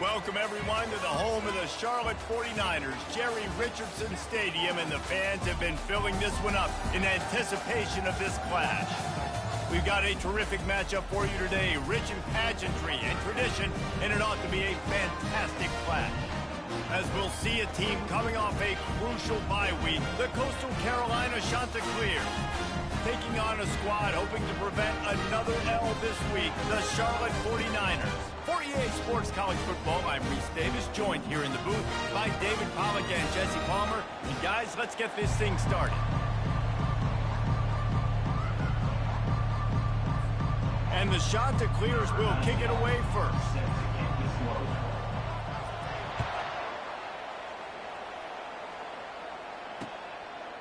Welcome, everyone, to the home of the Charlotte 49ers, Jerry Richardson Stadium, and the fans have been filling this one up in anticipation of this clash. We've got a terrific matchup for you today, rich in pageantry and tradition, and it ought to be a fantastic clash. As we'll see a team coming off a crucial bye week, the Coastal Carolina Chanticleer, taking on a squad hoping to prevent another L this week, the Charlotte 49ers. For EA Sports College Football, I'm Reese Davis, joined here in the booth by David Pollack and Jesse Palmer. And guys, let's get this thing started. And the Chanticleers will kick it away first.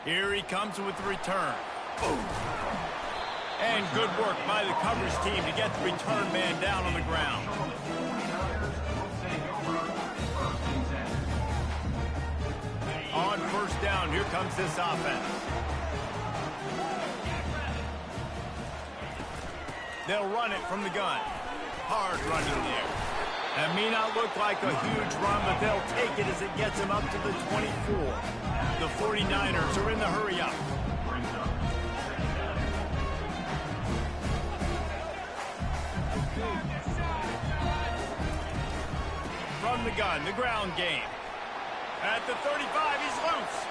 Here he comes with the return. And good work by the coverage team to get the return man down on the ground. On first down, here comes this offense. They'll run it from the gun. Hard run in there. That may not look like a huge run, but they'll take it as it gets them up to the 24. The 49ers are in the hurry up. From the gun, the ground game. At the 35, he's loose.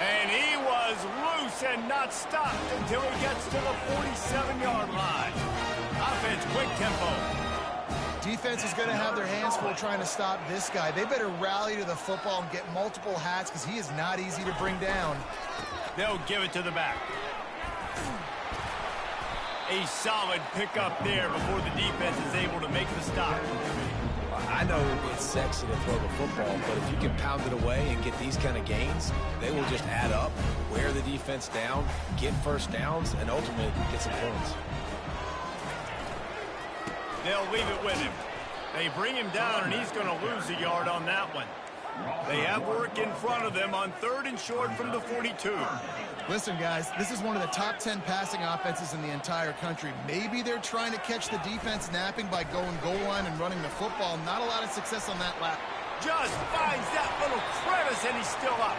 And he was loose and not stopped until he gets to the 47-yard line. Offense, quick tempo. Defense is going to have their hands full trying to stop this guy. They better rally to the football and get multiple hats because he is not easy to bring down. They'll give it to the back. A solid pickup there before the defense is able to make the stop. I know it's sexy to throw the football, but if you can pound it away and get these kind of gains, they will just add up, wear the defense down, get first downs, and ultimately get some points. They'll leave it with him. They bring him down, and he's going to lose a yard on that one. They have work in front of them on 3rd and short from the 42. Listen, guys, this is one of the top 10 passing offenses in the entire country. Maybe they're trying to catch the defense napping by going goal line and running the football. Not a lot of success on that lap. Just finds that little crevice, and he's still up.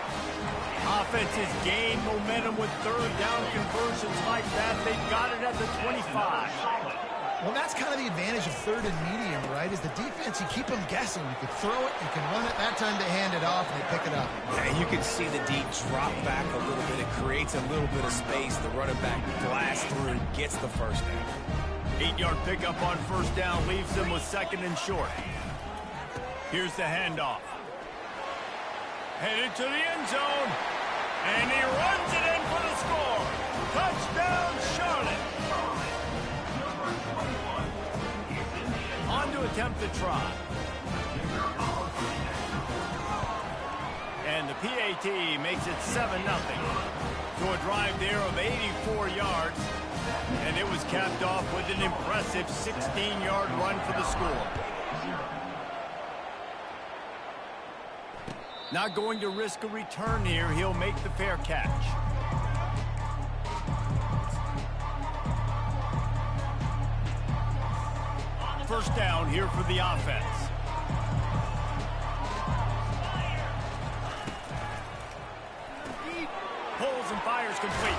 Offenses gain momentum with 3rd down conversions like that. They've got it at the 25. Well, that's kind of the advantage of 3rd and medium, right? Is the defense, you keep them guessing. You can throw it, you can run it. That time they hand it off, and they pick it up. Yeah, you can see the D drop back a little bit. It creates a little bit of space. The running back blasts through, gets the first down. 8-yard pickup on first down leaves them with 2nd and short. Here's the handoff. Headed to the end zone. And he runs it in for the score. Touchdown, Charlotte. On to attempt the try. And the PAT makes it 7-0. To a drive there of 84 yards. And it was capped off with an impressive 16-yard run for the score. Not going to risk a return here. He'll make the fair catch. First down here for the offense. Pulls and fires complete.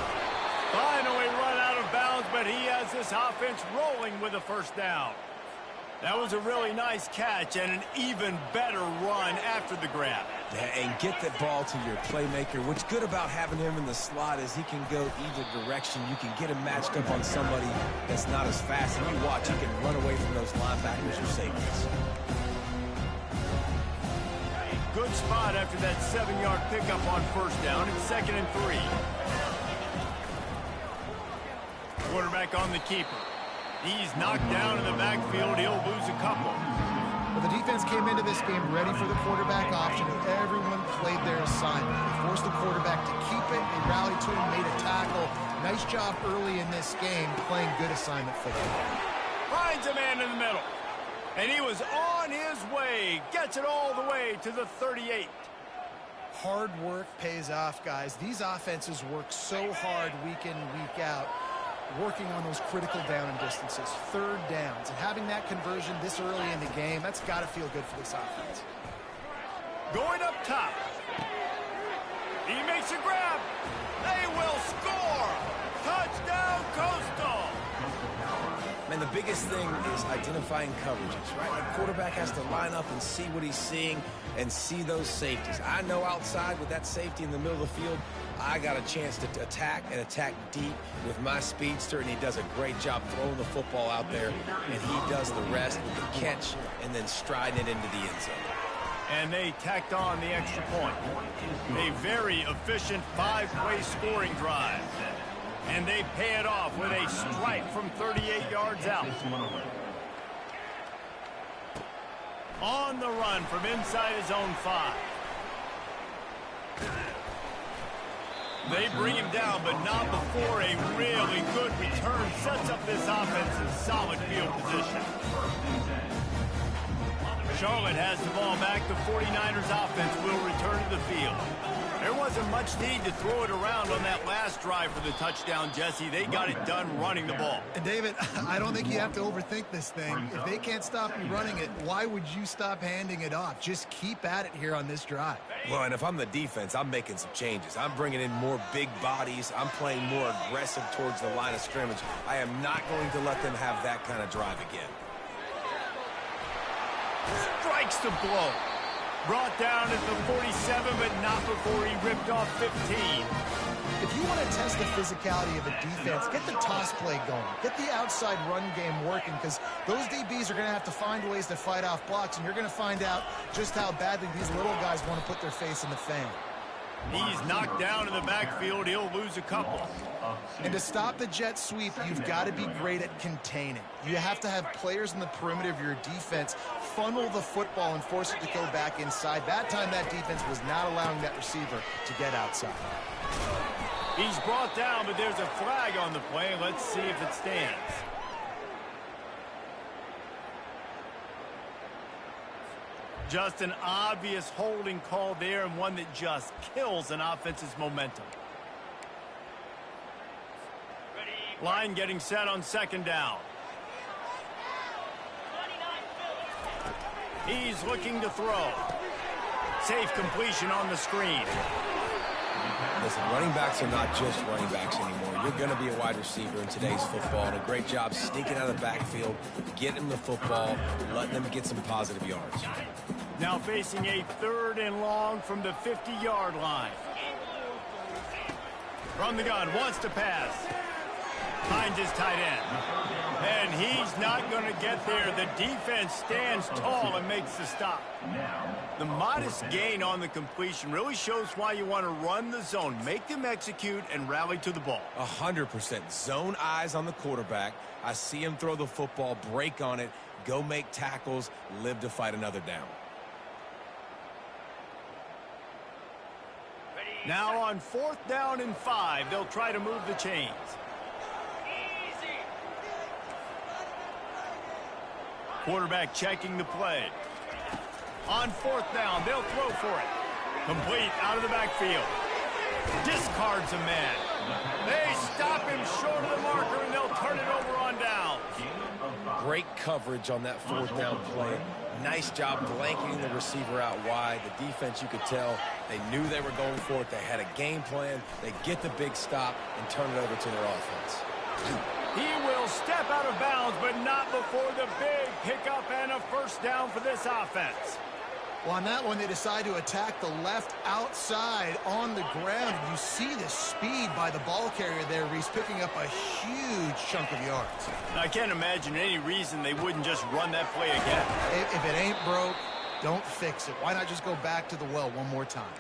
Finally run out of bounds, but he has this offense rolling with a first down. That was a really nice catch and an even better run after the grab. Yeah, and get that ball to your playmaker. What's good about having him in the slot is he can go either direction. You can get him matched up on somebody that's not as fast. And you watch, he can run away from those linebackers or safeties. Good spot after that 7-yard pickup on first down. It's 2nd and 3. Quarterback on the keeper. He's knocked down in the backfield. He'll lose a couple. Well, the defense came into this game ready for the quarterback option, and everyone played their assignment. They forced the quarterback to keep it. They rallied to him, made a tackle. Nice job early in this game playing good assignment football. Finds a man in the middle. And he was on his way. Gets it all the way to the 38. Hard work pays off, guys. These offenses work so hard week in, week out. working on those critical down and distances, third downs, and having that conversion this early in the game, that's got to feel good for this offense. Going up top. He makes a grab. They will score. Touchdown, Coastal. Man, the biggest thing is identifying coverages, right? The quarterback has to line up and see what he's seeing and see those safeties. I know outside with that safety in the middle of the field, I got a chance to attack and attack deep with my speedster, and he does a great job throwing the football out there, and he does the rest with the catch and then striding it into the end zone. And they tacked on the extra point. A very efficient 5-play scoring drive. And they pay it off with a strike from 38 yards out. On the run from inside his own 5. They bring him down, but not before a really good return sets up this offense in solid field position. Charlotte has the ball back. The 49ers offense will return to the field. There wasn't much need to throw it around on that last drive for the touchdown, Jesse. They got it done running the ball. And David, I don't think you have to overthink this thing. If they can't stop you running it, why would you stop handing it off? Just keep at it here on this drive. Well, and if I'm the defense, I'm making some changes. I'm bringing in more big bodies. I'm playing more aggressive towards the line of scrimmage. I am not going to let them have that kind of drive again. Strikes the blow. Brought down at the 47, but not before he ripped off 15. If you want to test the physicality of a defense, get the toss play going. Get the outside run game working, because those DBs are going to have to find ways to fight off blocks, and you're going to find out just how badly these little guys want to put their face in the fan. He's knocked down in the backfield. He'll lose a couple. And to stop the jet sweep, you've got to be great at containing. You have to have players in the perimeter of your defense funnel the football and force it to go back inside. That time, that defense was not allowing that receiver to get outside. He's brought down, but there's a flag on the play. Let's see if it stands. Just an obvious holding call there, and one that just kills an offense's momentum. Line getting set on second down. He's looking to throw. Safe completion on the screen. Listen, running backs are not just running backs anymore. You're going to be a wide receiver in today's football, and a great job sneaking out of the backfield, getting them the football, letting them get some positive yards. Now facing a 3rd and long from the 50-yard line. From the gun, wants to pass. Finds his tight end. And he's not going to get there. The defense stands tall and makes the stop. The modest gain on the completion really shows why you want to run the zone. Make them execute and rally to the ball. 100%. Zone eyes on the quarterback. I see him throw the football, break on it, go make tackles, live to fight another down. Now on 4th down and 5, they'll try to move the chains. Quarterback checking the play. On 4th down, they'll throw for it. Complete out of the backfield. Discards a man. They stop him short of the marker, and they'll turn it over on down. Great coverage on that 4th down play. Nice job blanketing the receiver out wide. The defense, you could tell, they knew they were going for it. They had a game plan. They get the big stop and turn it over to their offense. He will step out of bounds, but not before the big pickup and a 1st down for this offense. Well, on that one, they decide to attack the left outside on the ground. You see the speed by the ball carrier there, Reese, picking up a huge chunk of yards. I can't imagine any reason they wouldn't just run that play again. If it ain't broke, don't fix it. Why not just go back to the well one more time?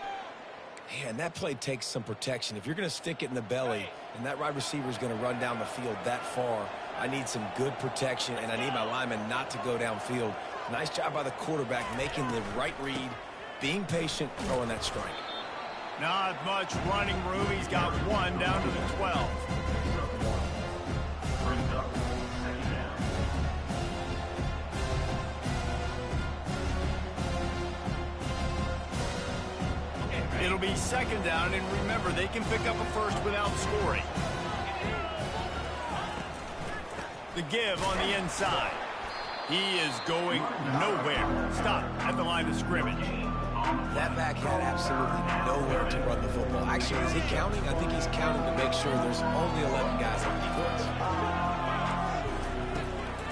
Man, that play takes some protection. If you're going to stick it in the belly and that wide receiver is going to run down the field that far, I need some good protection, and I need my lineman not to go downfield. Nice job by the quarterback making the right read, being patient, throwing that strike. Not much running room. He's got 1 down to the 12. It'll be 2nd down, and remember, they can pick up a 1st without scoring. The give on the inside. He is going nowhere. Stop at the line of scrimmage. That back had absolutely nowhere to run the football. Actually, is he counting? I think he's counting to make sure there's only 11 guys on defense.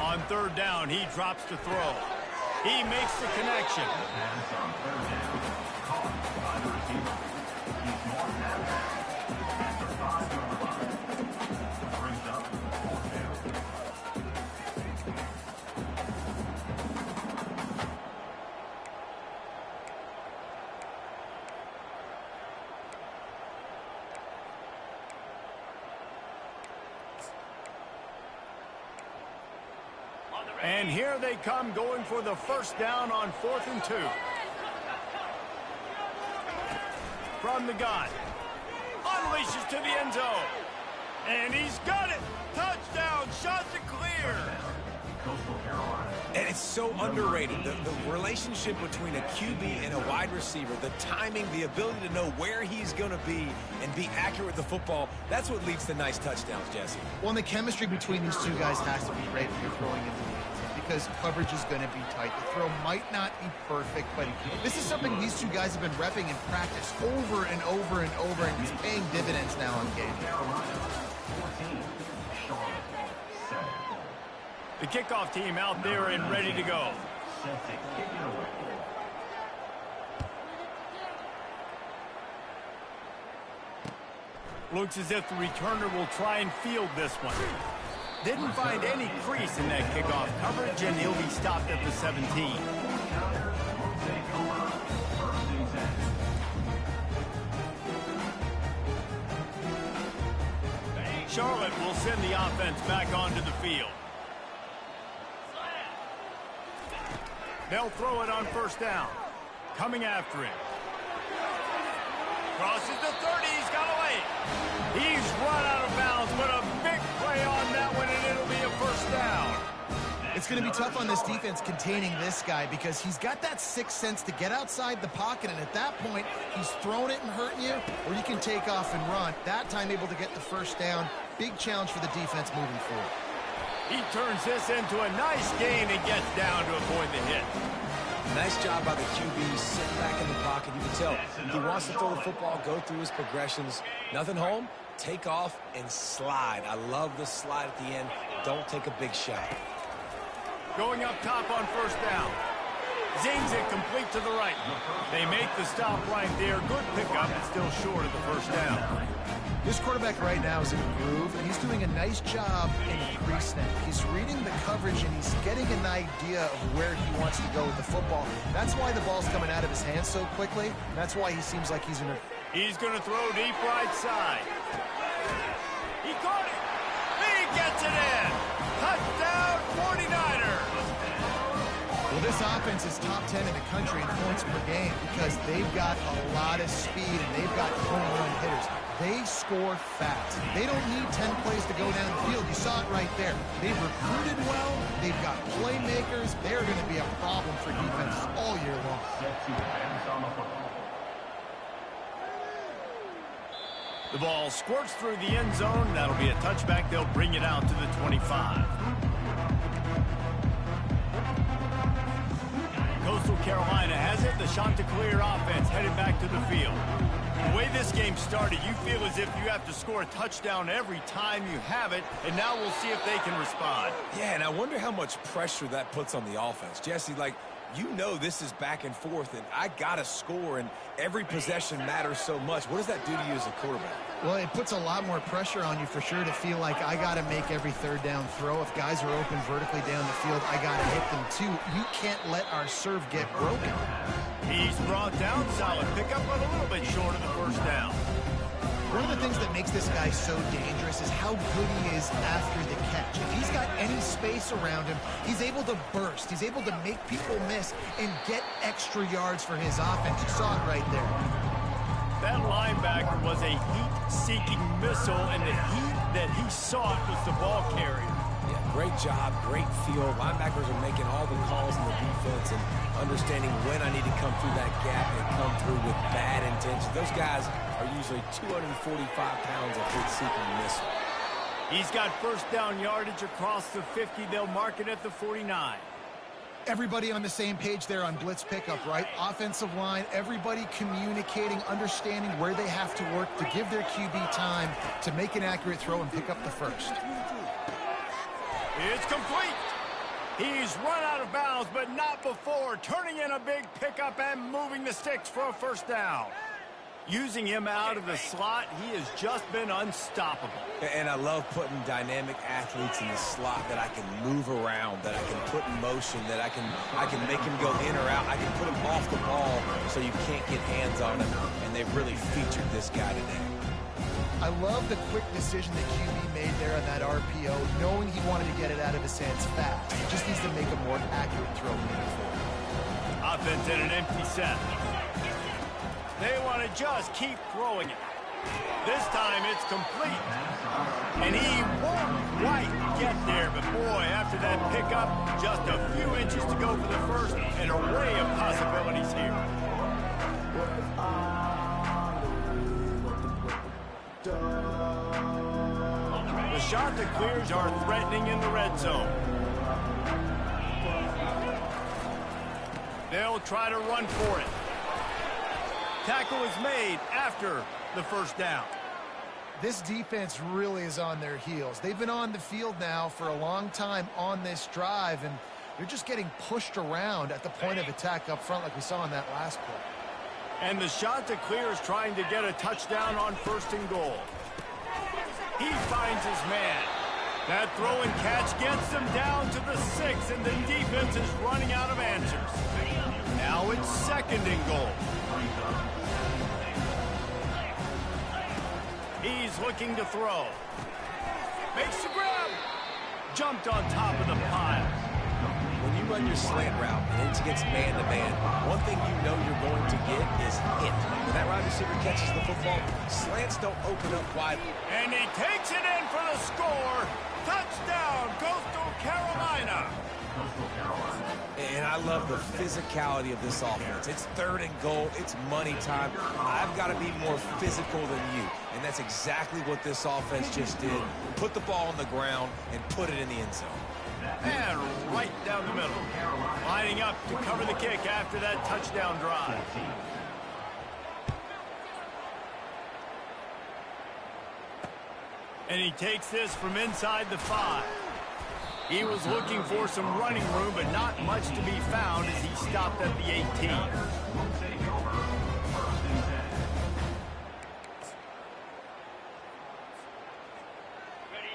On third down, he drops to throw. He makes the connection. And here they come going for the first down on 4th and 2. From the gun. Unleashes to the end zone. And he's got it. Touchdown. Shot to clear. And it's so underrated. The relationship between a QB and a wide receiver, the timing, the ability to know where he's going to be and be accurate with the football, that's what leads to nice touchdowns, Jesse. Well, and the chemistry between these two guys has to be great when you're throwing into the end zone because coverage is going to be tight. The throw might not be perfect, but this is something these two guys have been repping in practice over and over and over, and it's paying dividends now on game. The kickoff team out there and ready to go. Looks as if the returner will try and field this one. Didn't find any crease in that kickoff coverage, and he'll be stopped at the 17. Charlotte will send the offense back onto the field. They'll throw it on first down. Coming after him. Crosses the 30. He's got away. He's run out of bounds, but a big play on that one, and it'll be a first down. It's going to be tough on this defense containing this guy because he's got that sixth sense to get outside the pocket, and at that point, he's throwing it and hurting you, or you can take off and run. That time able to get the first down. Big challenge for the defense moving forward. He turns this into a nice gain and gets down to avoid the hit. Nice job by the QB, sitting back in the pocket. You can tell he wants to throw the football, go through his progressions. Nothing home, take off and slide. I love the slide at the end. Don't take a big shot. Going up top on first down. Zings it complete to the right. They make the stop right there. Good pickup, but still short of the first down. This quarterback right now is in a groove, and he's doing a nice job in the pre-snap. He's reading the coverage, and he's getting an idea of where he wants to go with the football. That's why the ball's coming out of his hands so quickly. That's why he seems like he's in a... He's going to throw deep right side. He caught it. He gets it in. Touchdown, 49ers. Well, this offense is top 10 in the country in points per game because they've got a lot of speed, and they've got home run hitters. They score fast. They don't need 10 plays to go down the field. You saw it right there. They've recruited well. They've got playmakers. They're going to be a problem for defenses all year long. The ball squirts through the end zone. That'll be a touchback. They'll bring it out to the 25. Coastal Carolina has it. The Chanticleer offense headed back to the field. The way this game started, you feel as if you have to score a touchdown every time you have it, and now we'll see if they can respond. Yeah, and I wonder how much pressure that puts on the offense. Jesse, like, you know this is back and forth, and I got to score, and every possession matters so much. What does that do to you as a quarterback? Well, it puts a lot more pressure on you for sure to feel like I got to make every third down throw. If guys are open vertically down the field, I got to hit them too. You can't let our serve get broken. He's brought down. Solid pickup, but a little bit short of the first down. One of the things that makes this guy so dangerous is how good he is after the catch. If he's got any space around him, he's able to burst. He's able to make people miss and get extra yards for his offense. You saw it right there. That linebacker was a heat-seeking missile, and the heat that he sought was the ball carrier. Yeah, great job, great feel. Linebackers are making all the calls in the defense and understanding when I need to come through that gap and come through with bad intention. Those guys are usually 245 pounds of heat-seeking missile. He's got first down yardage across the 50. They'll mark it at the 49. Everybody on the same page there on blitz pickup, right? Offensive line, everybody communicating, understanding where they have to work to give their QB time to make an accurate throw and pick up the first. It's complete. He's run out of bounds, but not before turning in a big pickup and moving the sticks for a first down. Using him out of the slot, he has just been unstoppable. And I love putting dynamic athletes in the slot that I can move around, that I can put in motion, that I can make him go in or out. I can put him off the ball so you can't get hands on him, and they've really featured this guy today. I love the quick decision that QB made there on that RPO, knowing he wanted to get it out of his hands fast. He just needs to make a more accurate throw moving forward. Offense in an empty set. They want to just keep throwing it. This time it's complete. And he won't quite get there, but boy, after that pickup, just a few inches to go for the first, an array of possibilities here. The shot that clears are threatening in the red zone. They'll try to run for it. Tackle is made after the first down. This defense really is on their heels. They've been on the field now for a long time on this drive, and they're just getting pushed around at the point of attack up front like we saw in that last play. And the shot to clear is trying to get a touchdown on first and goal. He finds his man. That throw and catch gets them down to the 6, and the defense is running out of answers. Now it's second and goal. He's looking to throw. Makes the grab. Jumped on top of the pile. When you run your slant route and it's against man-to-man, one thing you know you're going to get is hit. When that wide receiver catches the football, slants don't open up wide. And he takes it in for the score. Touchdown, Coastal Carolina. And I love the physicality of this offense. It's third and goal. It's money time. I've got to be more physical than you. And that's exactly what this offense just did. Put the ball on the ground and put it in the end zone. And right down the middle. Lining up to cover the kick after that touchdown drive. And he takes this from inside the 5. He was looking for some running room, but not much to be found as he stopped at the 18.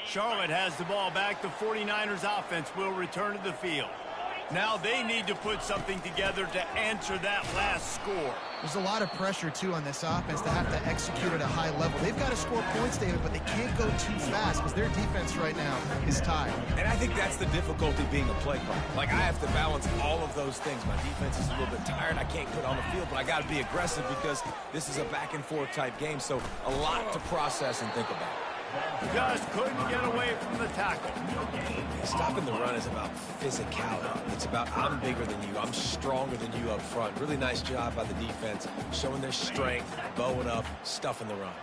Charlotte has the ball back. The 49ers offense will return to the field. Now they need to put something together to answer that last score. There's a lot of pressure, too, on this offense to have to execute at a high level. They've got to score points, David, but they can't go too fast because their defense right now is tired. And I think that's the difficulty being a play caller. Like, I have to balance all of those things. My defense is a little bit tired. I can't put on the field, but I got to be aggressive because this is a back-and-forth type game, so a lot to process and think about. Just couldn't get away from the tackle. Stopping the run is about physicality. It's about I'm bigger than you. I'm stronger than you up front. Really nice job by the defense, showing their strength, bowing up, stuffing the run.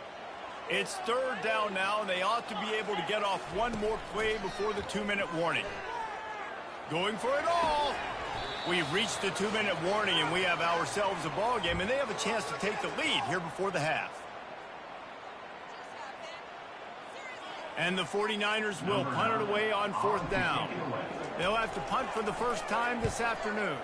It's third down now, and they ought to be able to get off one more play before the 2-minute warning. Going for it all. We've reached the 2-minute warning, and we have ourselves a ball game, and they have a chance to take the lead here before the half. And the 49ers will punt it away on fourth down. They'll have to punt for the first time this afternoon.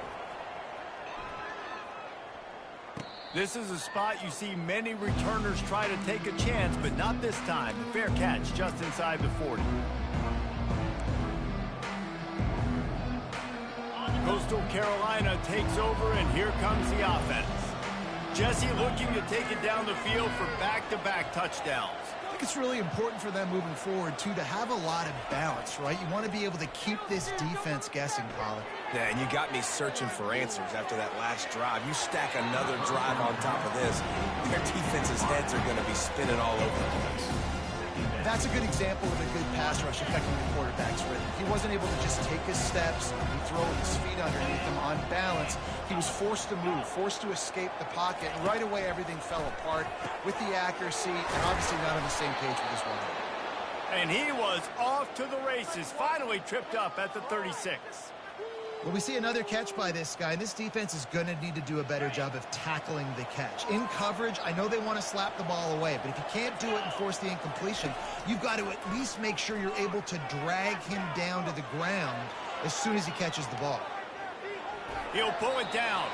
This is a spot you see many returners try to take a chance, but not this time. The fair catch just inside the 40. Coastal Carolina takes over, and here comes the offense. Jesse looking to take it down the field for back-to-back touchdowns. I think it's really important for them moving forward, too, to have a lot of balance, right? You want to be able to keep this defense guessing, Pollard. Yeah, and you got me searching for answers after that last drive. You stack another drive on top of this, their defense's heads are going to be spinning all over the place. That's a good example of a good pass rush affecting the quarterback's rhythm. He wasn't able to just take his steps and throw his feet underneath him on balance. He was forced to move, forced to escape the pocket, and right away everything fell apart with the accuracy and obviously not on the same page with his running. And he was off to the races, finally tripped up at the 36. Well, we see another catch by this guy. This defense is going to need to do a better job of tackling the catch. In coverage, I know they want to slap the ball away, but if you can't do it and force the incompletion, you've got to at least make sure you're able to drag him down to the ground as soon as he catches the ball. He'll pull it down.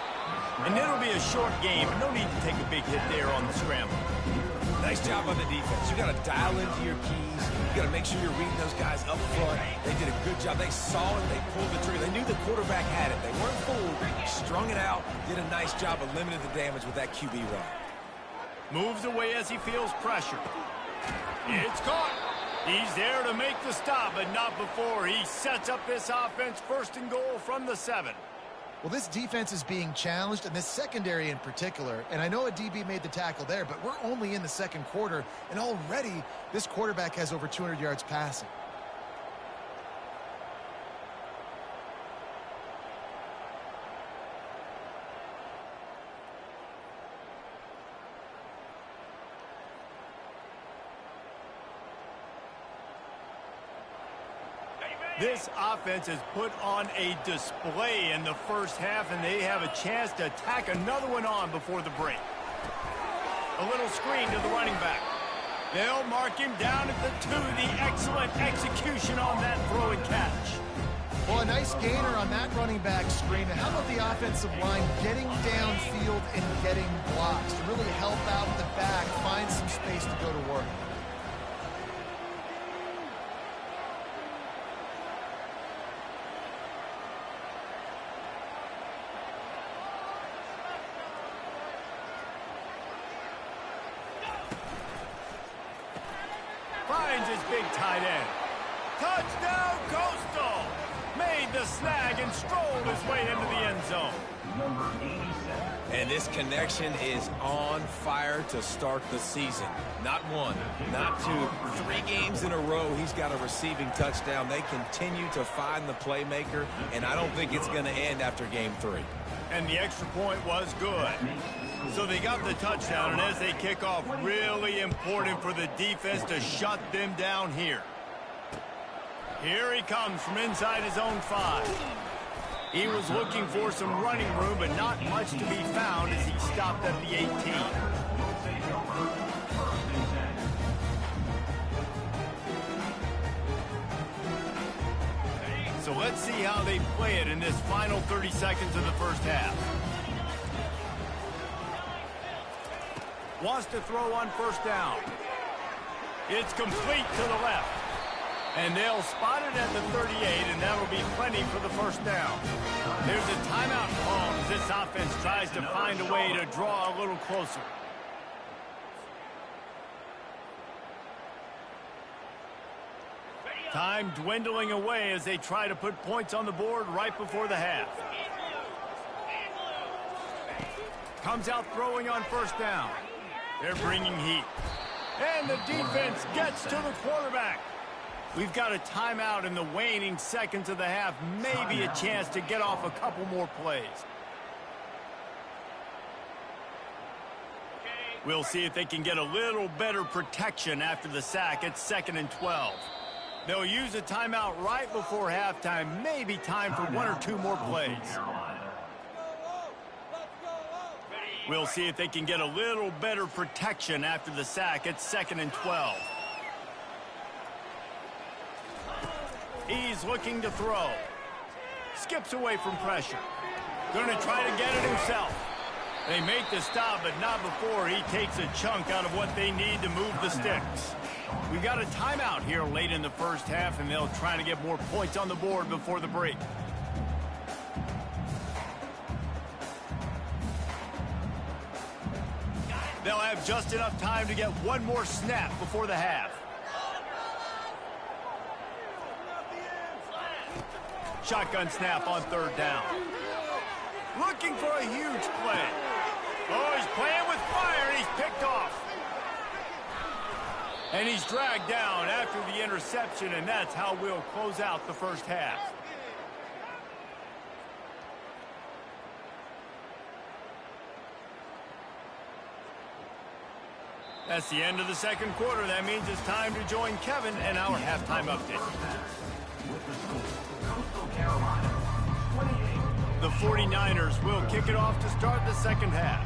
And it'll be a short game. No need to take a big hit there on the scramble. Nice job on the defense. You got to dial into your keys. You got to make sure you're reading those guys up front. They did a good job. They saw it. They pulled the trigger. They knew the quarterback had it. They weren't fooled. Strung it out. Did a nice job of limiting the damage with that QB run. Moves away as he feels pressure. It's caught. He's there to make the stop, but not before he sets up this offense first and goal from the 7. Well, this defense is being challenged, and this secondary in particular, and I know a DB made the tackle there, but we're only in the second quarter, and already this quarterback has over 200 yards passing. This offense has put on a display in the first half, and they have a chance to tack another one on before the break. A little screen to the running back. They'll mark him down at the 2. The excellent execution on that throw and catch. Well, a nice gainer on that running back screen. And how about the offensive line getting downfield and getting blocks to really help out the back, find some space to go to work? Finds his big tight end. Touchdown, Coastal! Made the snag and strolled his way into the end zone. And this connection is on fire to start the season. Not one, not two, 3 games in a row he's got a receiving touchdown. They continue to find the playmaker, and I don't think it's going to end after game 3. And the extra point was good. So they got the touchdown, and as they kick off, really important for the defense to shut them down here. Here he comes from inside his own 5. He was looking for some running room, but not much to be found as he stopped at the 18. So let's see how they play it in this final 30 seconds of the first half. Wants to throw on first down. It's complete to the left. And they'll spot it at the 38, and that'll be plenty for the first down. There's a timeout called as this offense tries to find a way to draw a little closer. Time dwindling away as they try to put points on the board right before the half. Comes out throwing on first down. They're bringing heat. And the defense gets to the quarterback. We've got a timeout in the waning seconds of the half. Maybe a chance to get off a couple more plays. We'll see if they can get a little better protection after the sack. It's 2nd and 12. They'll use a timeout right before halftime. Maybe time for 1 or 2 more plays. We'll see if they can get a little better protection after the sack. It's 2nd and 12. He's looking to throw. Skips away from pressure. Going to try to get it himself. They make the stop, but not before he takes a chunk out of what they need to move the sticks. We got a timeout here late in the first half, and they'll try to get more points on the board before the break. They'll have just enough time to get one more snap before the half. Shotgun snap on 3rd down. Looking for a huge play. Oh, he's playing with fire, and he's picked off. And he's dragged down after the interception, and that's how we'll close out the first half. That's the end of the second quarter. That means it's time to join Kevin and our halftime update. The 49ers will kick it off to start the second half.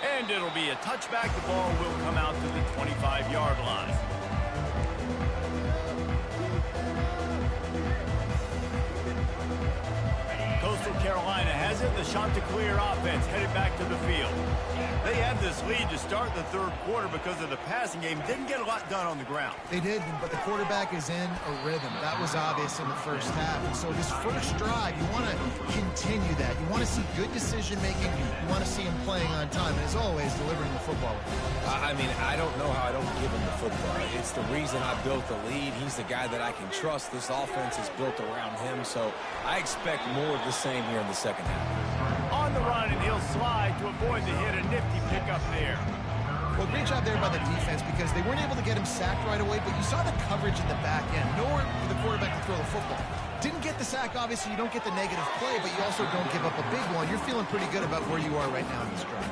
And it'll be a touchback. The ball will come out to the 25-yard line. Coastal Carolina has it. The Chanticleer offense headed back to the field. They had this lead to start the third quarter because of the passing game. Didn't get a lot done on the ground. They did, but the quarterback is in a rhythm. That was obvious in the first half. And so this first drive, you want to continue that. You want to see good decision-making. You want to see him playing on time. And as always, delivering the football. I mean, I don't know how I don't give him the football. It's the reason I built the lead. He's the guy that I can trust. This offense is built around him, so I expect more of the same here in the second half. On the run, and he'll slide to avoid the hit. A nifty pickup there. Well, great job there by the defense because they weren't able to get him sacked right away, but you saw the coverage in the back end. Nowhere for the quarterback to throw the football. Didn't get the sack, obviously. You don't get the negative play, but you also don't give up a big one. You're feeling pretty good about where you are right now in this drive.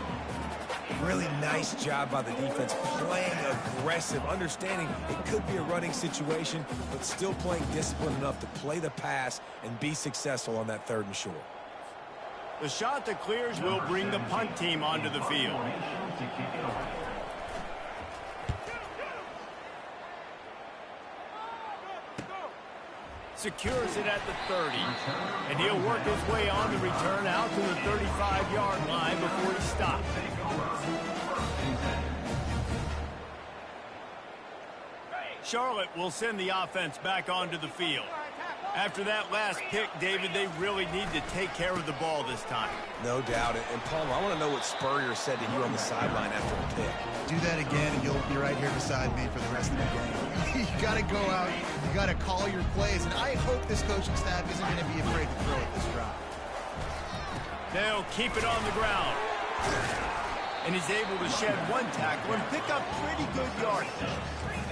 Really nice job by the defense, playing aggressive, understanding it could be a running situation, but still playing disciplined enough to play the pass and be successful on that third and short. The Chanticleers will bring the punt team onto the field. Secures it at the 30. And he'll work his way on the return out to the 35-yard line before he stops. Charlotte will send the offense back onto the field. After that last pick, David, they really need to take care of the ball this time. No doubt. And Palmer, I want to know what Spurrier said to you on the sideline after the pick. Do that again, and you'll be right here beside me for the rest of the game. You got to go out. You got to call your plays, and I hope this coaching staff isn't going to be afraid to throw it this drive. They'll keep it on the ground. And he's able to shed one tackle and pick up pretty good yardage.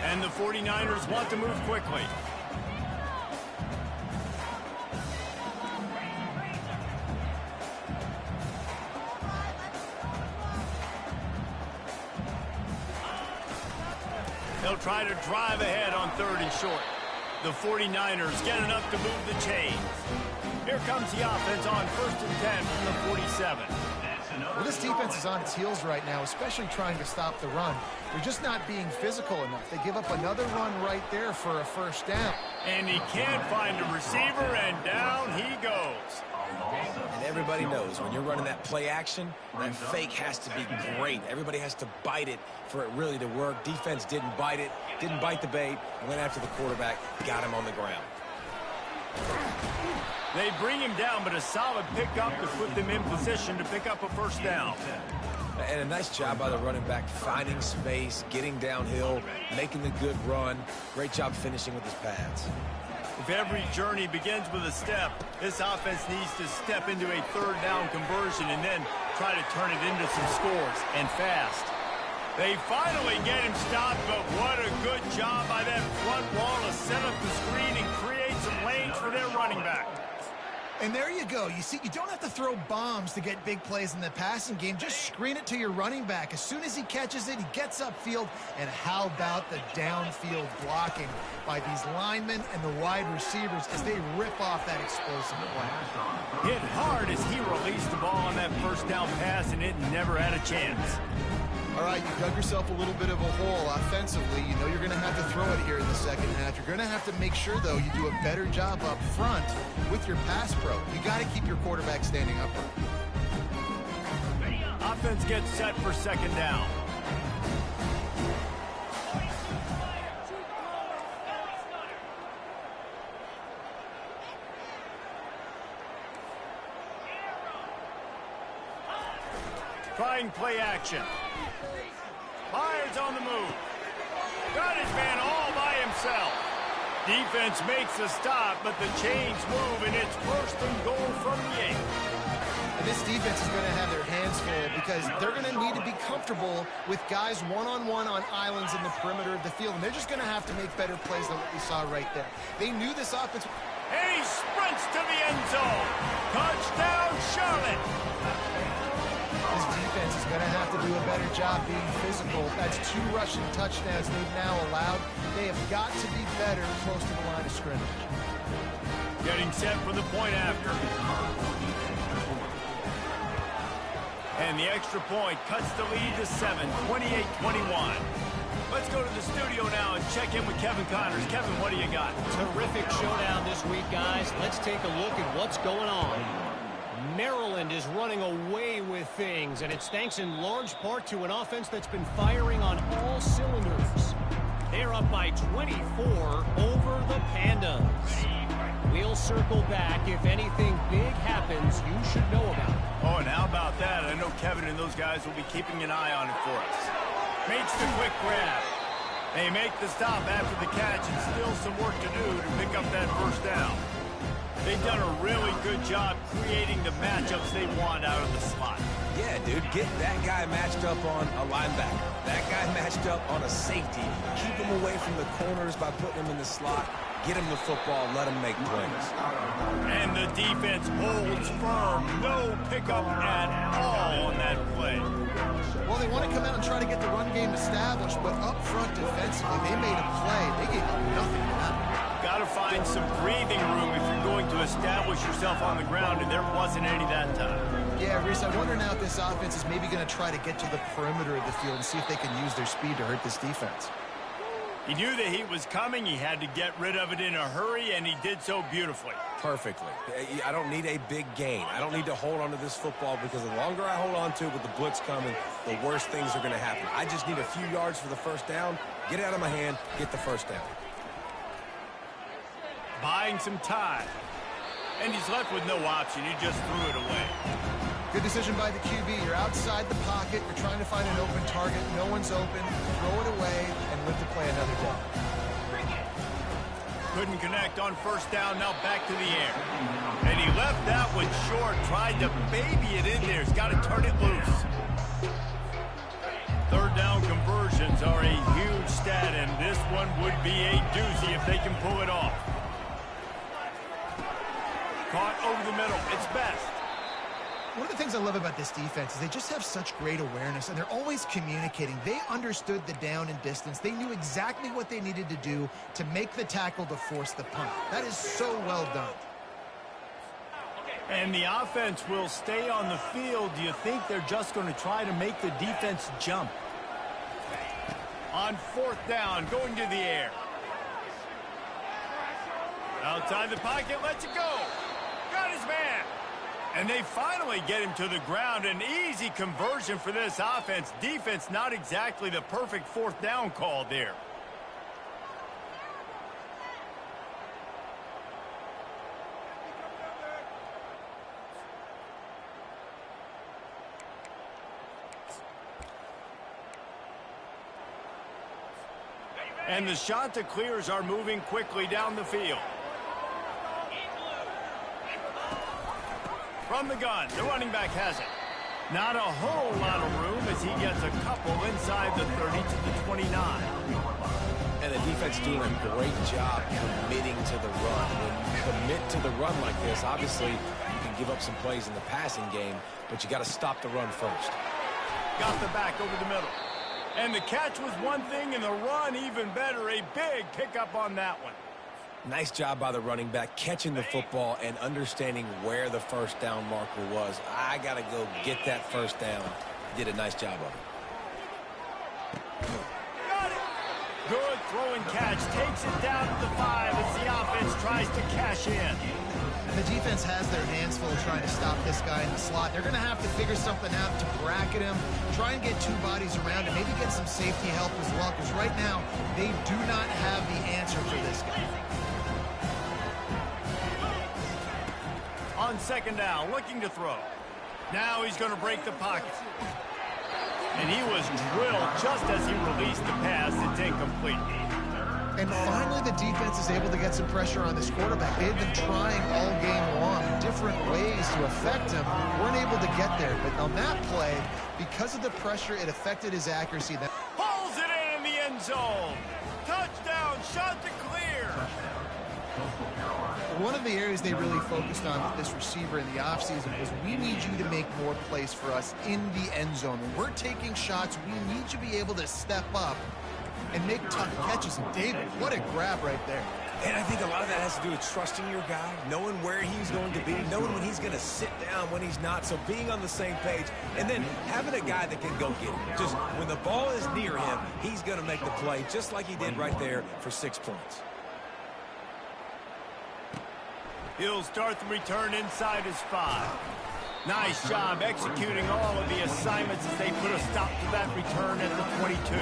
And the 49ers want to move quickly. They'll try to drive ahead on third and short. The 49ers get enough to move the chains. Here comes the offense on 1st and 10 from the 47. Well, this defense is on its heels right now, especially trying to stop the run. They're just not being physical enough. They give up another run right there for a first down. And he can't find a receiver, and down he goes. And everybody knows when you're running that play action, that fake has to be great. Everybody has to bite it for it really to work. Defense didn't bite it, didn't bite the bait, went after the quarterback, got him on the ground. They bring him down, but a solid pickup to put them in position to pick up a first down. And a nice job by the running back, finding space, getting downhill, making the good run. Great job finishing with his pads. If every journey begins with a step, this offense needs to step into a third down conversion and then try to turn it into some scores, and fast. They finally get him stopped, but what a good job by that front wall to set up the screen and create some lanes for their running back. And there you go. You see, you don't have to throw bombs to get big plays in the passing game. Just screen it to your running back. As soon as he catches it, he gets upfield. And how about the downfield blocking by these linemen and the wide receivers as they rip off that explosive play. Hit hard as he released the ball on that first down pass, and it never had a chance. All right, you dug yourself a little bit of a hole offensively. You know you're going to have to throw it here in the second half. You're going to have to make sure, though, you do a better job up front with your pass pro. You got to keep your quarterback standing upright. Offense gets set for second down. Trying play action. Myers on the move. Got his man all by himself. Defense makes a stop, but the chains move, and it's 1st and goal from the 8. And this defense is going to have their hands full because they're going to need to be comfortable with guys one-on-one on islands in the perimeter of the field. And they're just going to have to make better plays than what we saw right there. They knew this offense. And he sprints to the end zone. Touchdown, Charlotte. This defense is going to have to do a better job being physical. That's 2 rushing touchdowns they've now allowed. They have got to be better close to the line of scrimmage. Getting set for the point after. And the extra point cuts the lead to 7, 28-21. Let's go to the studio now and check in with Kevin Connors. Kevin, what do you got? Terrific showdown this week, guys. Let's take a look at what's going on. Maryland is running away with things, and it's thanks in large part to an offense that's been firing on all cylinders. They're up by 24 over the Pandas. We'll circle back. If anything big happens, you should know about it. Oh, and how about that? I know Kevin and those guys will be keeping an eye on it for us. Makes the quick grab. They make the stop after the catch, and still some work to do to pick up that first down. They've done a really good job creating the matchups they want out of the slot. Yeah, dude, get that guy matched up on a linebacker. That guy matched up on a safety. Keep him away from the corners by putting him in the slot. Get him the football, let him make plays. And the defense holds firm. No pickup at all on that play. Well, they want to come out and try to get the run game established, but up front defensively, they made a play. They gave up nothing to happen. Got to find some breathing room if you're going to establish yourself on the ground, and there wasn't any that time. Yeah, Reese, I wonder now if this offense is maybe going to try to get to the perimeter of the field and see if they can use their speed to hurt this defense. He knew the heat was coming. He had to get rid of it in a hurry, and he did so beautifully. Perfectly. I don't need a big gain. I don't need to hold on to this football because the longer I hold on to it with the blitz coming, the worse things are going to happen. I just need a few yards for the first down, get it out of my hand, get the first down. Buying some time. And he's left with no option. He just threw it away. Good decision by the QB. You're outside the pocket. You're trying to find an open target. No one's open. Throw it away and live to play another down. Couldn't connect on first down. Now back to the air. And he left that one short. Tried to baby it in there. He's got to turn it loose. Third down conversions are a huge stat, and this one would be a doozy if they can pull it off. Caught over the middle. It's best. One of the things I love about this defense is they just have such great awareness, and they're always communicating. They understood the down and distance. They knew exactly what they needed to do to make the tackle to force the punt. That is so well done. And the offense will stay on the field. Do you think they're just going to try to make the defense jump? On fourth down, going to the air. Outside the pocket, lets it go. Got his man. And they finally get him to the ground. An easy conversion for this offense. Defense, not exactly the perfect fourth down call there. And the Chanticleers are moving quickly down the field. From the gun, the running back has it. Not a whole lot of room as he gets a couple inside the 30 to the 29. And the defense doing a great job committing to the run. When you commit to the run like this, obviously you can give up some plays in the passing game, but you got to stop the run first. Got the back over the middle. And the catch was one thing, and the run even better. A big pickup on that one. Nice job by the running back, catching the football and understanding where the first down marker was. I got to go get that first down. He did a nice job of it. Got it. Good throwing catch. Takes it down to the 5 as the offense tries to cash in. The defense has their hands full trying to stop this guy in the slot. They're going to have to figure something out to bracket him, try and get 2 bodies around him, maybe get some safety help as well, because right now they do not have the answer for this guy. On second down, looking to throw. Now he's going to break the pocket. And he was drilled just as he released the pass. It's incomplete. And finally, the defense is able to get some pressure on this quarterback. They had been trying all game long different ways to affect him. Weren't able to get there. But on that play, because of the pressure, it affected his accuracy. Pulls it in the end zone. Touchdown, shot to clear. One of the areas they really focused on with this receiver in the offseason was we need you to make more plays for us in the end zone. When we're taking shots, we need you to be able to step up and make tough catches. And David, what a grab right there. And I think a lot of that has to do with trusting your guy, knowing where he's going to be, knowing when he's going to sit down, when he's not, so being on the same page, and then having a guy that can go get it. Just when the ball is near him, he's going to make the play, just like he did right there for 6 points. He'll start the return inside his 5. Nice job executing all of the assignments as they put a stop to that return at the 22.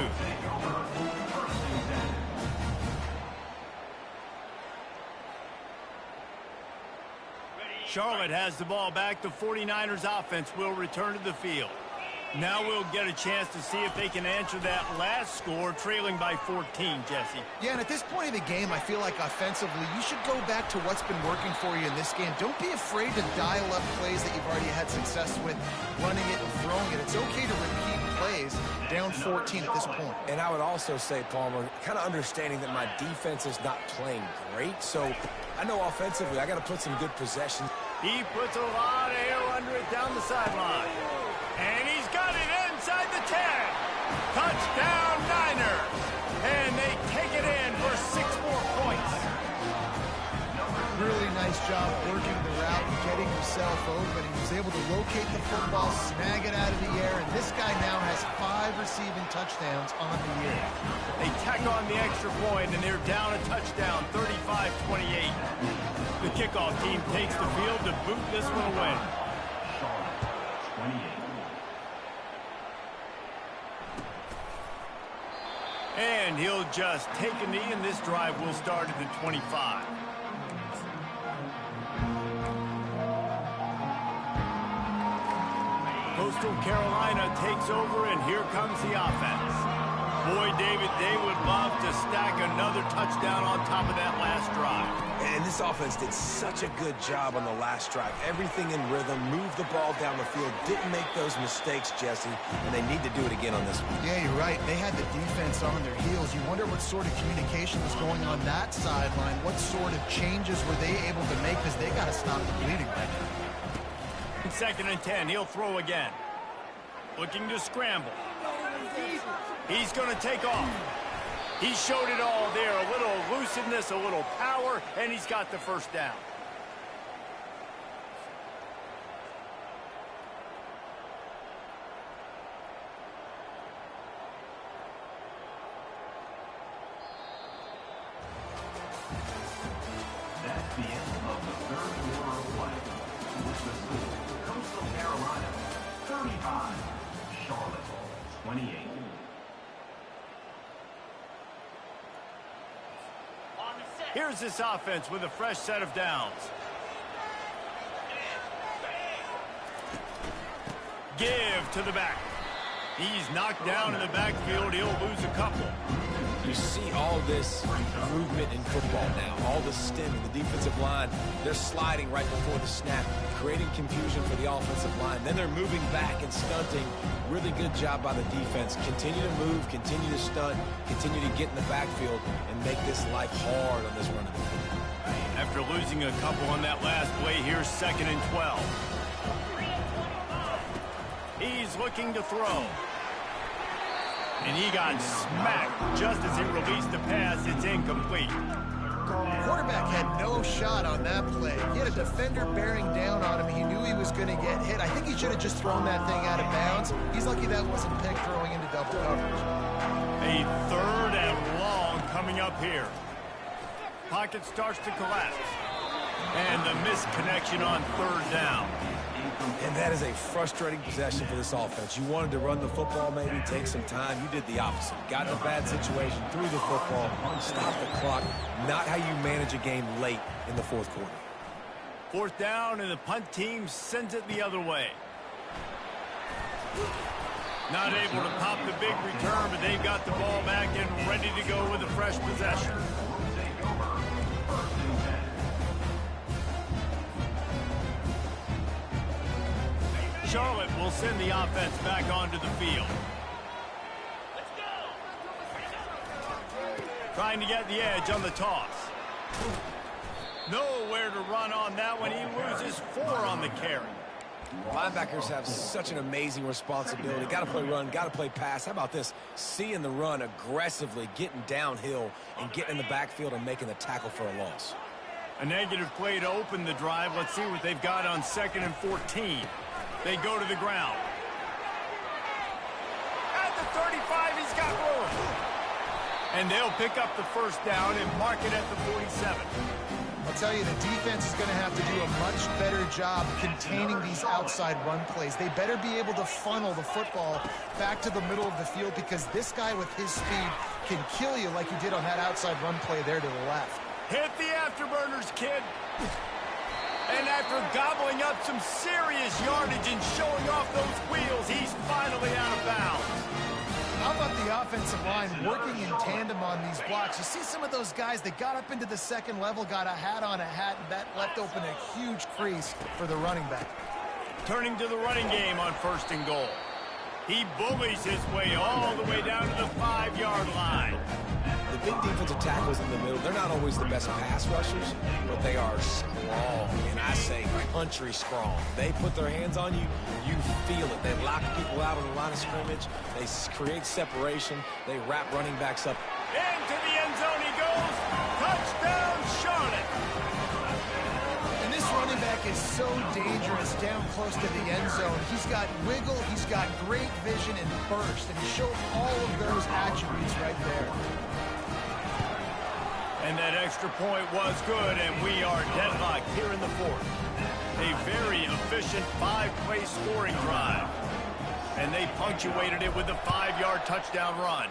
Charlotte has the ball back. The 49ers offense will return to the field. Now we'll get a chance to see if they can answer that last score, trailing by 14, Jesse. Yeah, and at this point of the game, I feel like offensively, you should go back to what's been working for you in this game. Don't be afraid to dial up plays that you've already had success with, running it and throwing it. It's okay to repeat plays down 14 at this point. And I would also say, Palmer, kind of understanding that my defense is not playing great, so I know offensively I got to put some good possessions. He puts a lot of air under it down the sideline. And he's got it inside the 10. Touchdown, Niners. And they take it in for 6 more points. Really nice job working the route and getting himself open. He was able to locate the football, snag it out of the air, and this guy now has 5 receiving touchdowns on the year. They tack on the extra point, and they're down a touchdown, 35-28. The kickoff team takes the field to boot this one away. And he'll just take a knee, and this drive will start at the 25. Coastal Carolina takes over, and here comes the offense. Boy, David, they would love to stack another touchdown on top of that last drive. And this offense did such a good job on the last drive. Everything in rhythm, moved the ball down the field, didn't make those mistakes, Jesse, and they need to do it again on this one. Yeah, you're right. They had the defense on their heels. You wonder what sort of communication was going on that sideline. What sort of changes were they able to make, because they got to stop the bleeding right now. 2nd and 10, he'll throw again. Looking to scramble. He's going to take off. He showed it all there. A little elusiveness, a little power, and he's got the first down. That's the end of the 3rd quarter of play. With the score, Coastal Carolina 35, Charlotte 28. Here's this offense with a fresh set of downs. Give to the back. He's knocked down in the backfield. He'll lose a couple. You see all this movement in football now, all the stemming, the defensive line, they're sliding right before the snap, creating confusion for the offensive line. Then they're moving back and stunting. Really good job by the defense. Continue to move, continue to stunt, continue to get in the backfield and make this life hard on this run of the field. After losing a couple on that last play, here's 2nd and 12. He's looking to throw. And he got smacked just as he released the pass. It's incomplete. The quarterback had no shot on that play. He had a defender bearing down on him. He knew he was going to get hit. I think he should have just thrown that thing out of bounds. He's lucky that wasn't picked throwing into double coverage. A 3rd and long coming up here. Pocket starts to collapse. And the misconnection on 3rd down. And that is a frustrating possession for this offense. You wanted to run the football, maybe take some time. You did the opposite. Got in a bad situation, threw the football, stopped the clock. Not how you manage a game late in the 4th quarter. 4th down, and the punt team sends it the other way. Not able to pop the big return, but they've got the ball back and ready to go with a fresh possession. Charlotte will send the offense back onto the field. Trying to get the edge on the toss. Nowhere to run on that one. He loses 4 on the carry. Linebackers have such an amazing responsibility. Got to play run, got to play pass. How about this? Seeing the run aggressively, getting downhill, and getting in the backfield and making the tackle for a loss. A negative play to open the drive. Let's see what they've got on 2nd and 14. They go to the ground. At the 35, he's got room. And they'll pick up the first down and mark it at the 47. I'll tell you, the defense is going to have to do a much better job containing these outside run plays. They better be able to funnel the football back to the middle of the field, because this guy with his speed can kill you like he did on that outside run play there to the left. Hit the afterburners, kid. And after gobbling up some serious yardage and showing off those wheels, he's finally out of bounds. How about the offensive line working in tandem on these blocks? You see some of those guys that got up into the second level, got a hat on a hat, and that left open a huge crease for the running back. Turning to the running game on 1st and goal. He bullies his way all the way down to the 5-yard line. The big defensive tackles in the middle, they're not always the best pass rushers, but they are strong, and I say country strong. They put their hands on you, you feel it. They lock people out on the line of scrimmage. They create separation. They wrap running backs up. Into the end zone he goes. Touchdown, Charlotte. And this running back is so dangerous down close to the end zone. He's got wiggle, he's got great vision and burst, and he showed all of those attributes right there. And that extra point was good, and we are deadlocked here in the 4th. A very efficient 5-play scoring drive. And they punctuated it with a 5-yard touchdown run.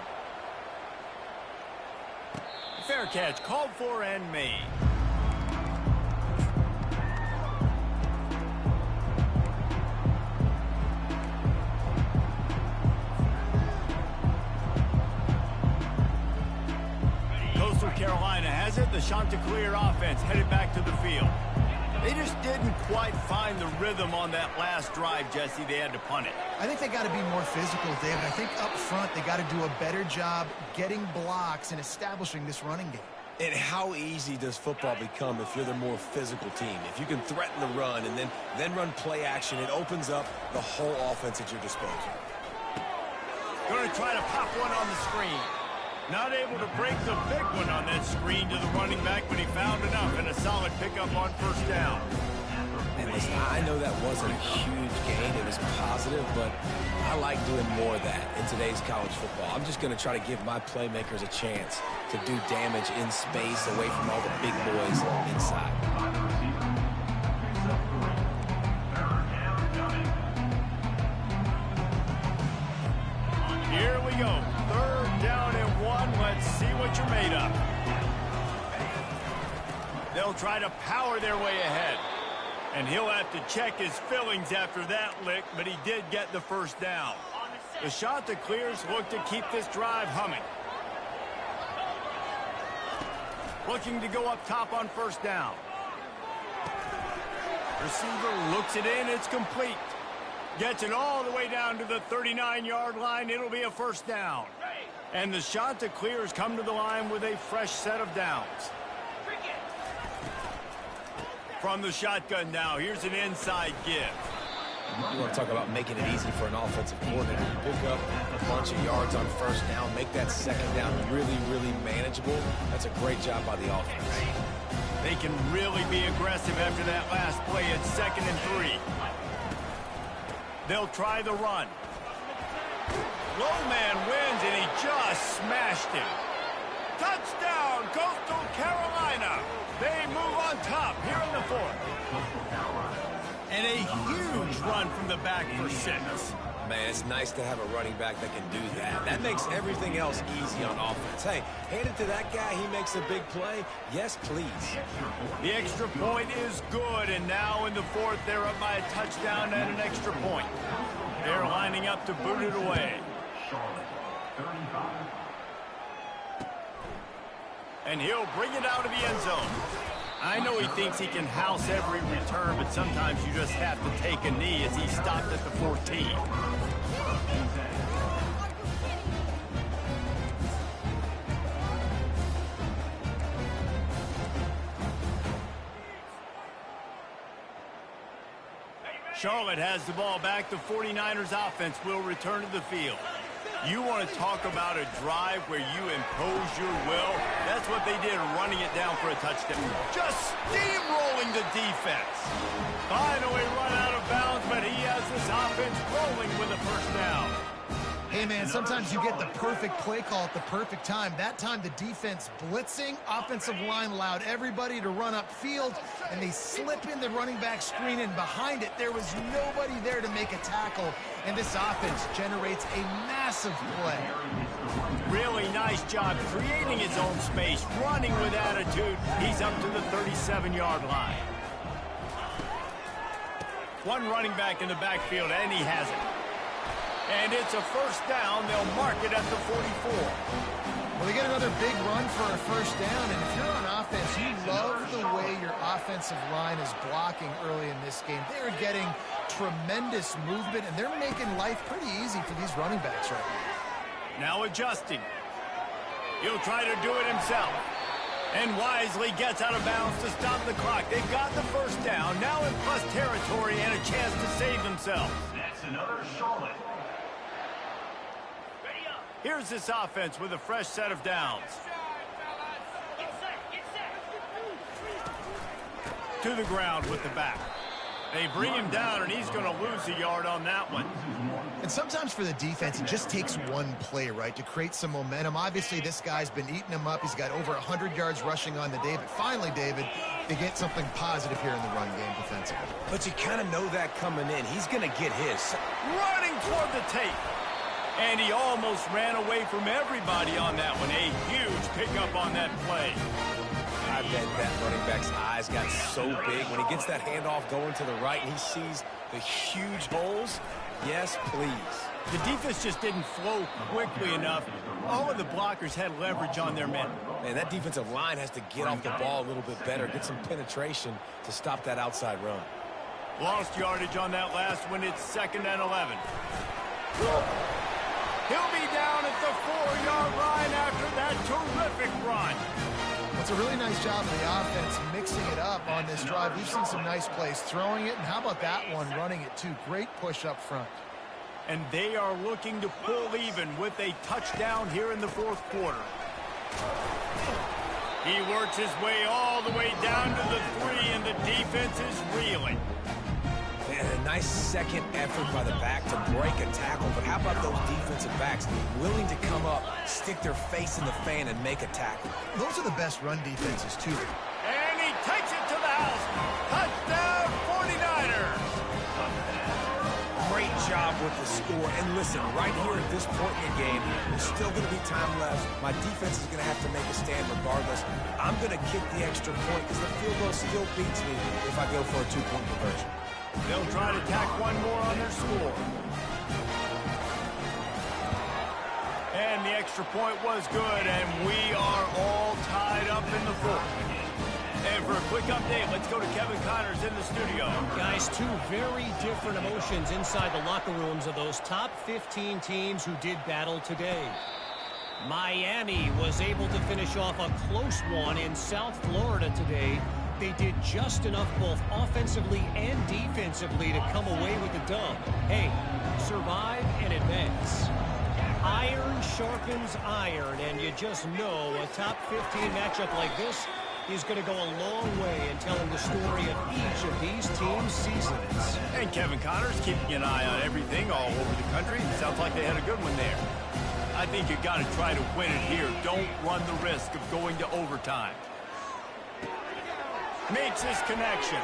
Fair catch called for and made. Coastal Carolina has it. The Chanticleer offense headed back to the field. They just didn't quite find the rhythm on that last drive, Jesse. They had to punt it. I think they got to be more physical, David. I think up front they got to do a better job getting blocks and establishing this running game. And how easy does football become if you're the more physical team? If you can threaten the run and then run play action, it opens up the whole offense at your disposal. Going to try to pop one on the screen. Not able to break the big one on that screen to the running back, but he found enough and a solid pickup on 1st down. And listen, I know that wasn't a huge gain. It was positive, but I like doing more of that in today's college football. I'm just going to try to give my playmakers a chance to do damage in space away from all the big boys inside. Here we go. 3rd down and 1. Let's see what you're made of. They'll try to power their way ahead. And he'll have to check his fillings after that lick, but he did get the 1st down. The Chanticleers look to keep this drive humming. Looking to go up top on 1st down. Receiver looks it in. It's complete. Gets it all the way down to the 39-yard line. It'll be a 1st down. And the Chanticleers come to the line with a fresh set of downs. From the shotgun now, here's an inside give. You want to talk about making it easy for an offensive coordinator. You pick up a bunch of yards on 1st down, make that 2nd down really, really manageable. That's a great job by the offense. They can really be aggressive after that last play at 2nd and 3. They'll try the run. Low man wins, and he just smashed him. Touchdown, Coastal Carolina. They move on top here in the 4th. And a huge run from the back for 6. Man, it's nice to have a running back that can do that. That makes everything else easy on offense. Hey, hand it to that guy. He makes a big play. Yes, please. The extra point is good, and now in the 4th, they're up by a touchdown and an extra point. They're lining up to boot it away. Charlotte, 35. And he'll bring it out of the end zone. I know he thinks he can house every return, but sometimes you just have to take a knee as he stopped at the 14. Charlotte has the ball back. The 49ers offense will return to the field. You want to talk about a drive where you impose your will? That's what they did, running it down for a touchdown. Just steamrolling the defense. Finally run out of bounds, but he has this offense rolling with a first down. Hey, man, sometimes you get the perfect play call at the perfect time. That time the defense blitzing, offensive line allowed everybody to run upfield, and they slip in the running back screen, and behind it there was nobody there to make a tackle, and this offense generates a massive play. Really nice job creating his own space, running with attitude. He's up to the 37-yard line. One running back in the backfield, and he has it. And it's a first down. They'll mark it at the 44. Well, they get another big run for a first down, and if you're on offense, you love the way your offensive line is blocking early in this game. They are getting tremendous movement, and they're making life pretty easy for these running backs right now. Now adjusting. He'll try to do it himself. And wisely gets out of bounds to stop the clock. They've got the first down, now in plus territory and a chance to save themselves. That's another Charlotte. Here's this offense with a fresh set of downs. To the ground with the back. They bring him down, and he's going to lose a yard on that one. And sometimes for the defense, it just takes one play, right, to create some momentum. Obviously, this guy's been eating him up. He's got over 100 yards rushing on the day. But finally, David, they get something positive here in the run game defensively. But you kind of know that coming in. He's going to get his. Running toward the tape. And he almost ran away from everybody on that one. A huge pickup on that play. I bet that running back's eyes got so big when he gets that handoff going to the right and he sees the huge holes. Yes, please. The defense just didn't flow quickly enough. All of the blockers had leverage on their men. Man, that defensive line has to get off the ball a little bit better, get some penetration to stop that outside run. Lost yardage on that last one. It's 2nd and 11. He'll be down at the 4-yard line after that terrific run. It's a really nice job of the offense mixing it up on this drive. We've seen some nice plays throwing it, and how about that one running it too? Great push up front. And they are looking to pull even with a touchdown here in the fourth quarter. He works his way all the way down to the 3, and the defense is reeling. And a nice second effort by the back to break a tackle. But how about those defensive backs willing to come up, stick their face in the fan, and make a tackle? Those are the best run defenses, too. And he takes it to the house. Touchdown, 49ers. Great job with the score. And listen, right here at this point in the game, there's still going to be time left. My defense is going to have to make a stand regardless. I'm going to kick the extra point because the field goal still beats me if I go for a 2-point conversion. They'll try to tack one more on their score. And the extra point was good, and we are all tied up in the fourth. And for a quick update, let's go to Kevin Connors in the studio. Guys, two very different emotions inside the locker rooms of those top 15 teams who did battle today. Miami was able to finish off a close one in South Florida today. They did just enough both offensively and defensively to come away with the dub. Hey, survive and advance. Iron sharpens iron, and you just know a top 15 matchup like this is going to go a long way in telling the story of each of these teams' seasons. And Kevin Connors keeping an eye on everything all over the country. Sounds like they had a good one there. I think you got to try to win it here. Don't run the risk of going to overtime. Makes his connection.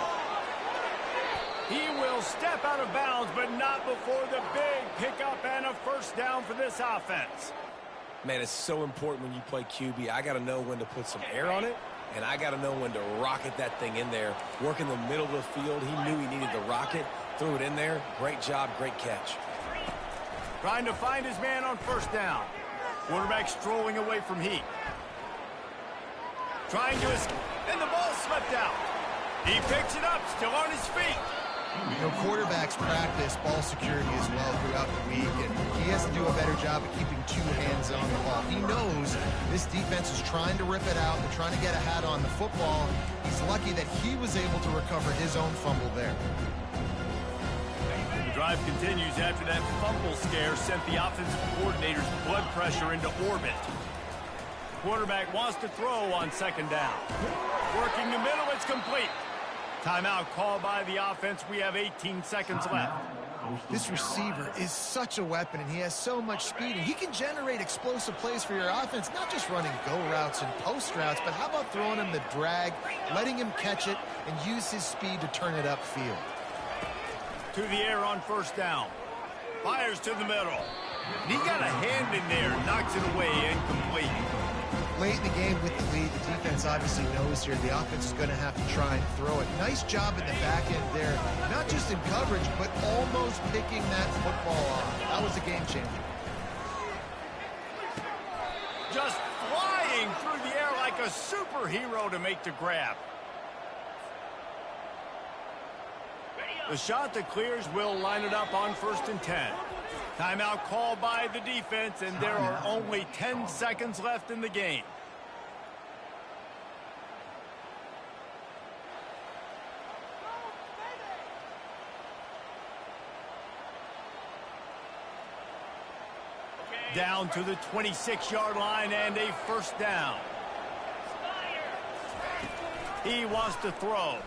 He will step out of bounds, but not before the big pickup and a first down for this offense. Man, it's so important when you play QB. I got to know when to put some air on it, and I got to know when to rocket that thing in there. Work in the middle of the field. He knew he needed the rocket, threw it in there. Great job, great catch. Trying to find his man on first down. Quarterback strolling away from heat. Trying to escape, and the ball slipped out. He picks it up, still on his feet. You know, quarterbacks practice ball security as well throughout the week, and he has to do a better job of keeping two hands on the ball. He knows this defense is trying to rip it out. They're trying to get a hat on the football. He's lucky that he was able to recover his own fumble there. The drive continues after that fumble scare sent the offensive coordinator's blood pressure into orbit. Quarterback wants to throw on second down. Working the middle, it's complete. Timeout called by the offense. We have 18 seconds left. This receiver is such a weapon, and he has so much speed, and he can generate explosive plays for your offense, not just running go routes and post routes, but how about throwing him the drag, letting him catch it, and use his speed to turn it upfield. To the air on first down. Fires to the middle. And he got a hand in there, knocks it away, incomplete. Late in the game with the lead, the defense obviously knows here the offense is going to have to try and throw it. Nice job in the back end there, not just in coverage, but almost picking that football off. That was a game changer. Just flying through the air like a superhero to make the grab. The shot that clears will line it up on 1st and 10. Timeout called by the defense, and there are only 10 seconds left in the game. Down to the 26-yard line and a first down. He wants to throw.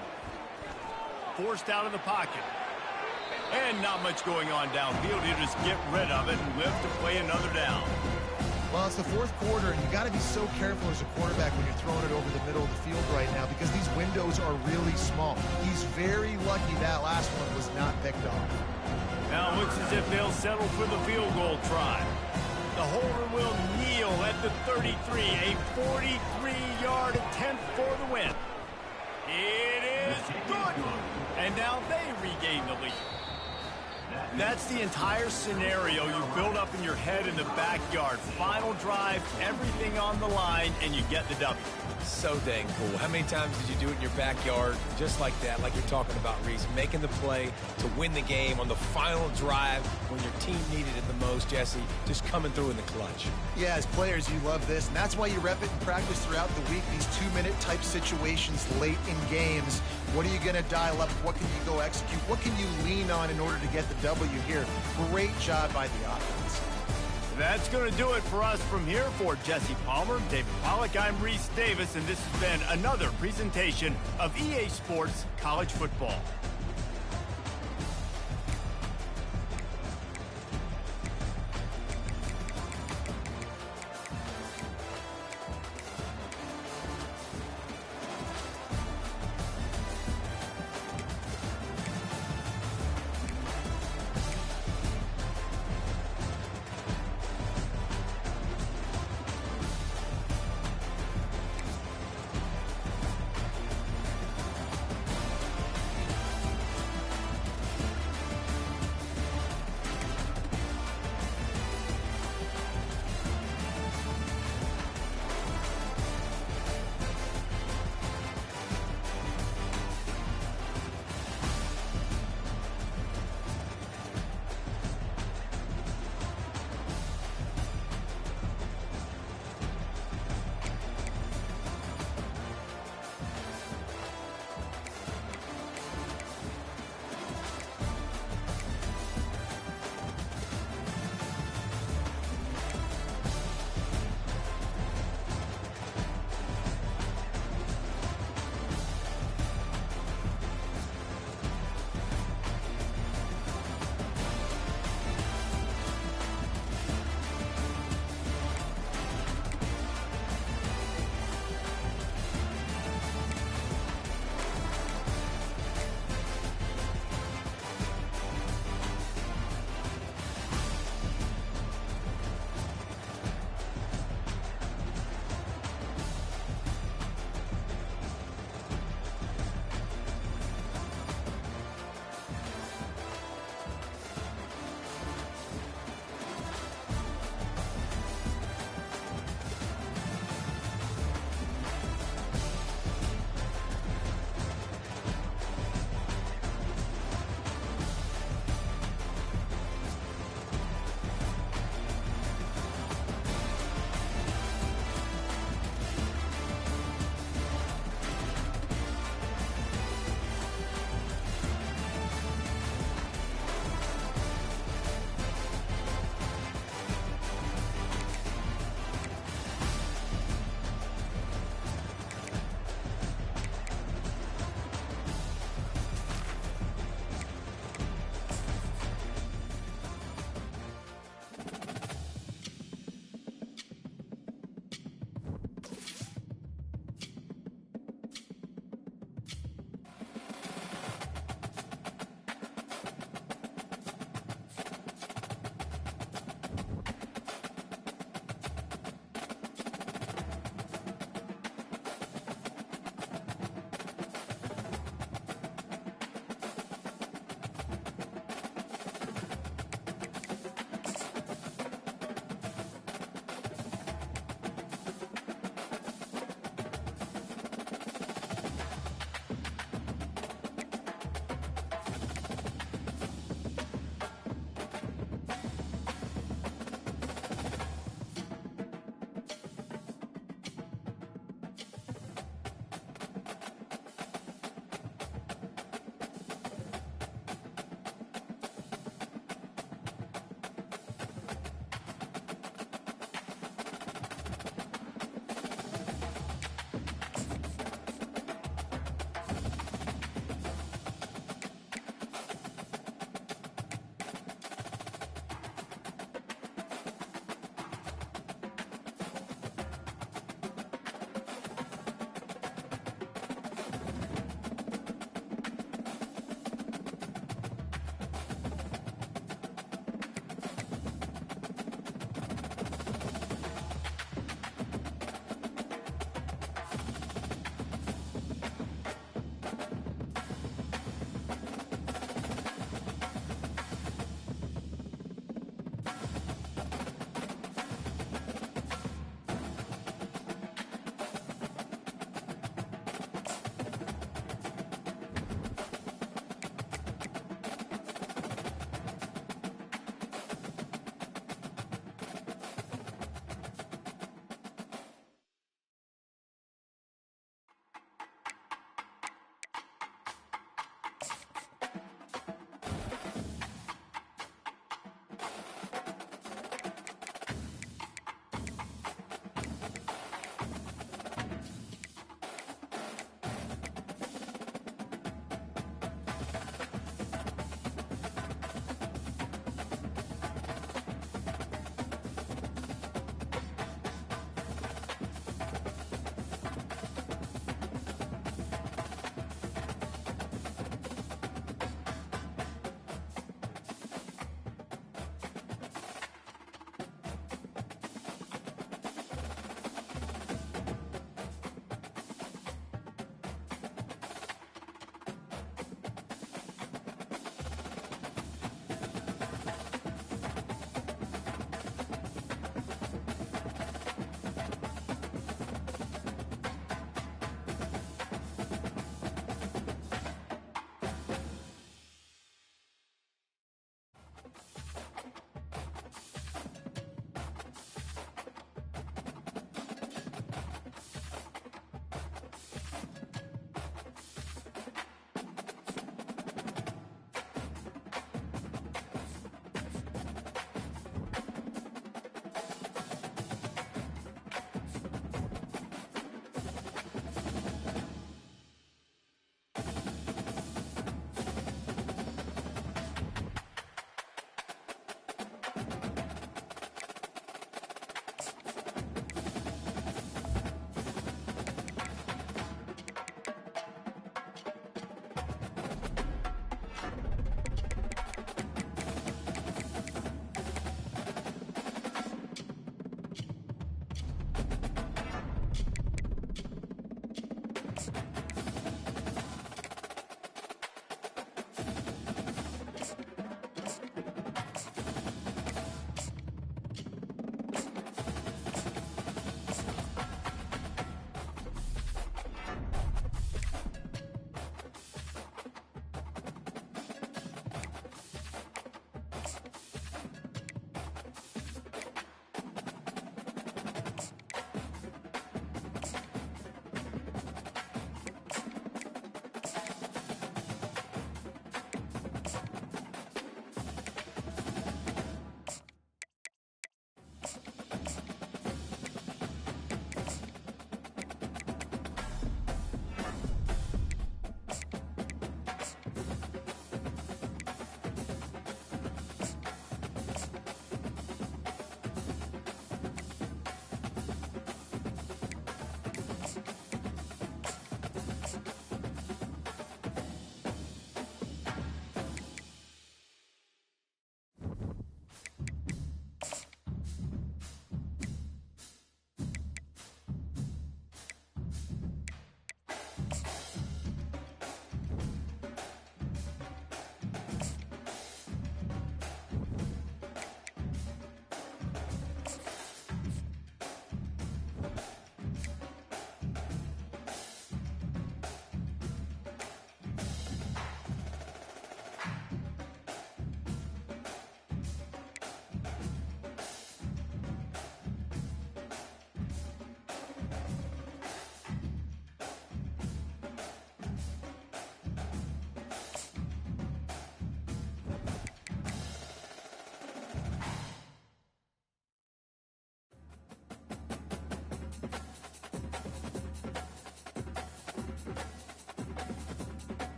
Forced out of the pocket. And not much going on downfield. He'll just get rid of it and live to play another down. Well, it's the fourth quarter, and you got to be so careful as a quarterback when you're throwing it over the middle of the field right now because these windows are really small. He's very lucky that last one was not picked off. Now it looks as if they'll settle for the field goal try. The holder will kneel at the 33, a 43-yard attempt for the win. It is good. And now they regain the lead. That's the entire scenario you build up in your head in the backyard. Final drive, everything on the line, and you get the W. So dang cool. How many times did you do it in your backyard just like that, like you're talking about, Reese, making the play to win the game on the final drive when your team needed it the most, Jesse, just coming through in the clutch. Yeah, as players, you love this, and that's why you rep it in practice throughout the week, these two-minute type situations late in games. What are you going to dial up? What can you go execute? What can you lean on in order to get the W here? Great job by the offense. That's going to do it for us from here. For Jesse Palmer, David Pollack, I'm Reese Davis, and this has been another presentation of EA Sports College Football.